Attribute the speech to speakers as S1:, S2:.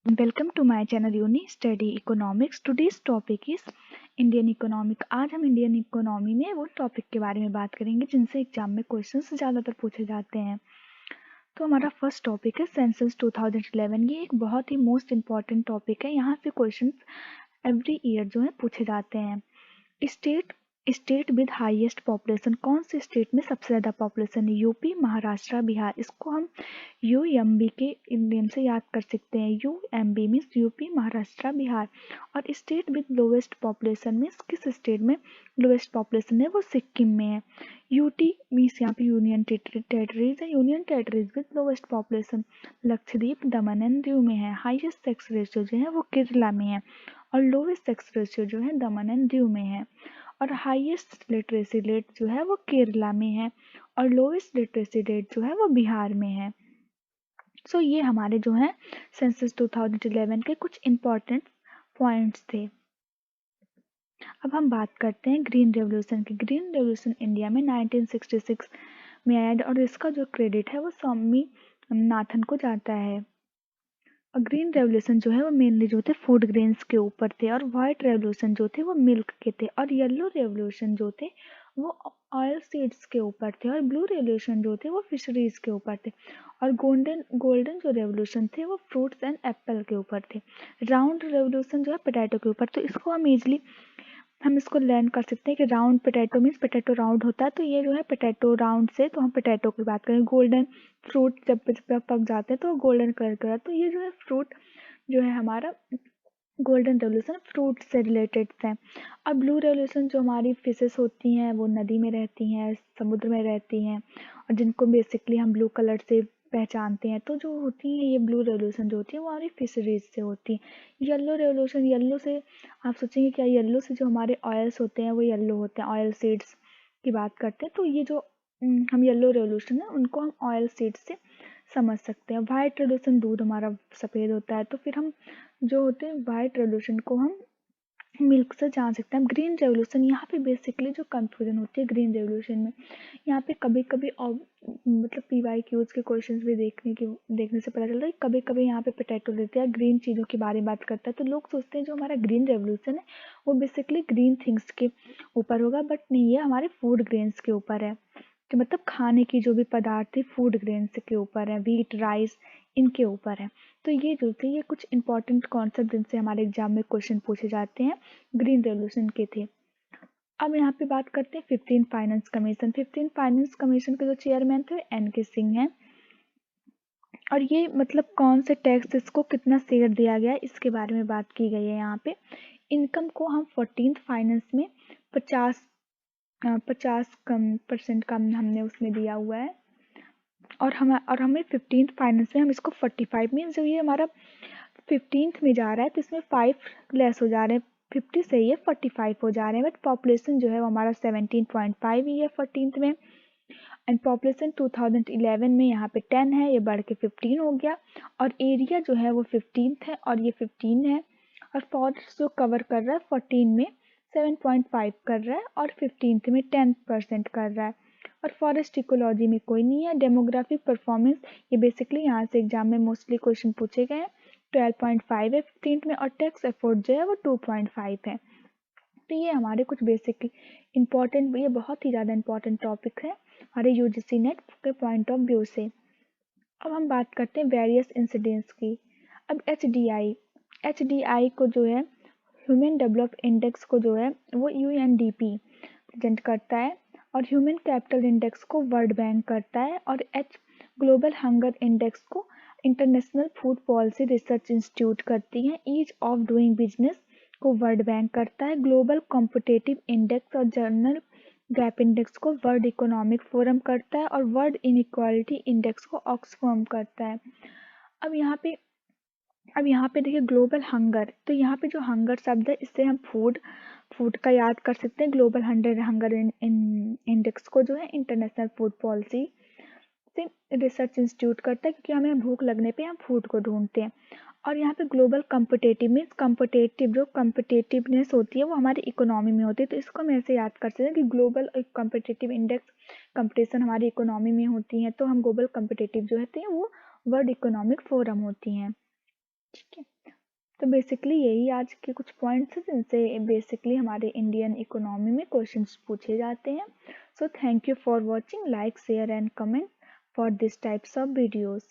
S1: Welcome to my channel Uni Study economics. Today's topic is Indian economic. आज हम Indian economy में वो topic के बारे में बात करेंगे जिनसे एग्जाम में क्वेश्चंस ज़्यादातर पूछे जाते हैं। तो हमारा फर्स्ट टॉपिक है सेंसस 2011। ये एक बहुत ही मोस्ट इम्पॉर्टेंट टॉपिक है। यहाँ से क्वेश्चंस एवरी ईयर जो है पूछे जाते हैं। State state with highest population, कौन से स्टेट में सबसे ज़्यादा पॉपुलेशन है? यूपी, महाराष्ट्र, बिहार। इसको हम यूएमबी के नेम से याद कर सकते हैं। UMB means UP, Maharashtra, Bihar. और state with lowest population means किस स्टेट में लोवेस्ट पॉपुलेशन है? वो सिक्किम में है। यूटी मीन्स यहाँ पे यूनियन टेरिटरीज है। Union territories with lowest population Lakshadweep, Daman and Diu में है। हाईएस्ट सेक्स रेशियो जो है वो केरला में है और लोवेस्ट सेक्स रेशियो जो है दमन एंड दीव में है। और हाईएस्ट लिटरेसी रेट जो है वो केरला में है और लोवेस्ट लिटरेसी रेट जो है वो बिहार में है। सो ये हमारे जो है सेंसस 2011 के कुछ इम्पोर्टेंट पॉइंट्स थे। अब हम बात करते हैं ग्रीन रेवोल्यूशन की। ग्रीन रेवोल्यूशन इंडिया में 1966 में आया और इसका जो क्रेडिट है वो स्वामीनाथन को जाता है। और ग्रीन रेवोल्यूशन जो है वो मेनली जो थे फूड ग्रेन्स के ऊपर थे और वाइट रेवोल्यूशन जो थे वो मिल्क के थे और येलो रेवोल्यूशन जो थे वो ऑयल सीड्स के ऊपर थे और ब्लू रेवोल्यूशन जो थे वो फिशरीज के ऊपर थे और गोल्डन गोल्डन जो रेवोल्यूशन थे वो फ्रूट्स एंड एप्पल के ऊपर थे। राउंड रेवोल्यूशन जो है पोटैटो के ऊपर। तो इसको हम इसको लर्न कर सकते हैं कि round potato means potato round होता है। तो ये जो है पोटैटो राउंड से तो हम पोटैटो की बात करें। गोल्डन फ्रूट जब पक जाते हैं तो गोल्डन कलर का। तो ये जो है फ्रूट जो है हमारा गोल्डन रेवोल्यूशन फ्रूट से रिलेटेड है। और ब्लू रेवोल्यूशन जो हमारी फिशेस होती हैं वो नदी में रहती हैं, समुद्र में रहती हैं और जिनको बेसिकली हम ब्लू कलर से पहचानते हैं। तो जो होती हैं ये ब्लू रेवोल्यूशन जो होती है वो हमारी फिशरीज से होती है। येलो रेवोल्यूशन, येलो से आप सोचेंगे क्या येलो से जो हमारे ऑयल्स होते हैं वो येलो होते हैं, ऑयल सीड्स की बात करते हैं। तो ये जो हम येलो रेवोल्यूशन है उनको हम ऑयल सीड्स से समझ सकते हैं। वाइट रेवोल्यूशन दूध हमारा सफ़ेद होता है तो फिर हम जो होते हैं वाइट रेवोल्यूशन को हम मिल्क से जान सकते हैं। ग्रीन रेवोल्यूशन यहाँ पे बेसिकली जो कंफ्यूजन होती है ग्रीन रेवोल्यूशन में, यहाँ पे कभी कभी मतलब PYQs के क्वेश्चंस भी देखने से पता चलता है। कभी कभी यहाँ पे पोटैटो देते हैं ग्रीन चीज़ों के बारे में बात करता है तो लोग सोचते हैं जो हमारा ग्रीन रेवोल्यूशन है वो बेसिकली ग्रीन थिंग्स के ऊपर होगा, बट नहीं, ये हमारे फूड ग्रेन्स के ऊपर है। कि मतलब खाने की जो भी पदार्थ है फूड ग्रेन्स के ऊपर है, व्हीट, राइस, इनके ऊपर है। तो ये जो थे ये कुछ इंपॉर्टेंट कॉन्सेप्ट जिनसे हमारे एग्जाम में क्वेश्चन पूछे जाते हैं ग्रीन रेवोल्यूशन के थे। अब यहाँ पे बात करते हैं 15 फाइनेंस कमीशन। 15 फाइनेंस कमीशन के जो चेयरमैन थे NK सिंह हैं और ये मतलब कौन से टैक्स इसको कितना शेयर दिया गया है इसके बारे में बात की गई है। यहाँ पे इनकम को हम 14th फाइनेंस में 50% कम हमने उसमें दिया हुआ है और हमें 15th फाइनेंस में हम इसको 45 मीन्स जब ये हमारा 15th में जा रहा है तो इसमें 5 लेस हो जा रहे हैं। 50 से ये 45 हो जा रहे हैं, बट पॉपुलेशन जो है वो हमारा 17.5 ही है 14th में। एंड पॉपुलेशन 2011 में यहाँ पे 10 है, ये बढ़ के 15 हो गया और एरिया जो है वो 15th है और ये 15 है। और फॉरेस्ट जो कवर कर रहा है 14 में 7.5 कर रहा है और 15th में 10% कर रहा है। और फॉरेस्ट इकोलॉजी में कोई नहीं है। डेमोग्राफिक परफॉर्मेंस ये बेसिकली यहाँ से एग्जाम में मोस्टली क्वेश्चन पूछे गए हैं। 12.5 है 15th में और टैक्स एफोर्ड जो है वो 2.5 है। तो ये हमारे कुछ बेसिक इम्पॉर्टेंट, ये बहुत ही ज़्यादा इम्पॉर्टेंट टॉपिक है हमारे UGC नेट के पॉइंट ऑफ व्यू से। अब हम बात करते हैं वेरियस इंसिडेंट्स की। अब HDI को जो है ह्यूमन डेवलप इंडेक्स को जो है वो UNDP प्रेजेंट करता है और ह्यूमन कैपिटल इंडेक्स को वर्ल्ड बैंक करता है और ग्लोबल हंगर इंडेक्स को international food policy research institute करती है। ईज ऑफ डूइंग बिजनेस को वर्ल्ड बैंक करता है। ग्लोबल कॉम्पिटिटिव इंडेक्स और जनरल गैप इंडेक्स को वर्ल्ड इकोनॉमिक फोरम करता है और वर्ल्ड इनइक्वालिटी इंडेक्स को ऑक्सफैम करता है। अब यहाँ पे देखिए ग्लोबल हंगर, तो यहाँ पे जो हंगर शब्द है इससे हम फूड का याद कर सकते हैं। ग्लोबल हंगर इंडेक्स को जो है इंटरनेशनल फूड पॉलिसी से रिसर्च इंस्टीट्यूट करता है क्योंकि हमें भूख लगने पे हम फूड को ढूंढते हैं। और यहाँ पे ग्लोबल कम्पिटेटिव मीन्स जो कम्पिटेटिवनेस होती है वो हमारी इकोनॉमी में होती है। तो इसको हम ऐसे याद कर सकते हैं कि ग्लोबल कम्पिटेटिव इंडेक्स कंपटीशन हमारी इकोनॉमी में होती है तो हम ग्लोबल कम्पिटेटिव जो होती हैं वो वर्ल्ड इकोनॉमिक फोरम होती हैं। ठीक है। तो बेसिकली यही आज के कुछ पॉइंट्स हैं जिनसे बेसिकली हमारे इंडियन इकोनॉमी में क्वेश्चंस पूछे जाते हैं। So thank you for watching, like share and comment for this types of videos.